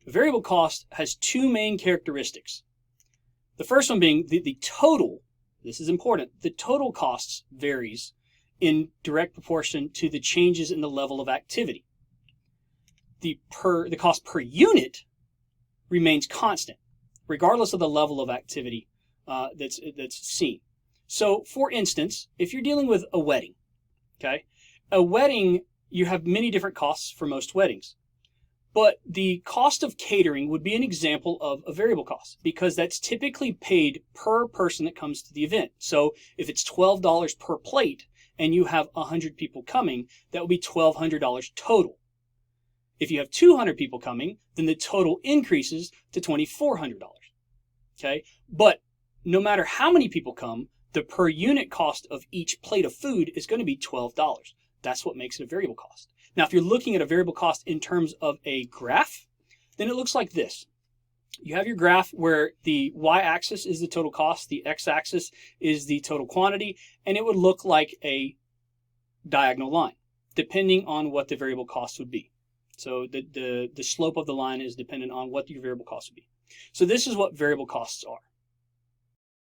A variable cost has two main characteristics. The first one being the total, this is important, the total costs varies in direct proportion to the changes in the level of activity. The cost per unit remains constant, regardless of the level of activity that's seen. So, for instance, if you're dealing with a wedding, okay, a wedding, you have many different costs for most weddings. But the cost of catering would be an example of a variable cost because that's typically paid per person that comes to the event. So if it's $12 per plate and you have 100 people coming, that would be $1,200 total. If you have 200 people coming, then the total increases to $2,400. Okay? But no matter how many people come, the per unit cost of each plate of food is going to be $12. That's what makes it a variable cost. Now, if you're looking at a variable cost in terms of a graph, then it looks like this. You have your graph where the y-axis is the total cost, the x-axis is the total quantity, and it would look like a diagonal line, depending on what the variable cost would be. So the slope of the line is dependent on what your variable cost would be. So this is what variable costs are.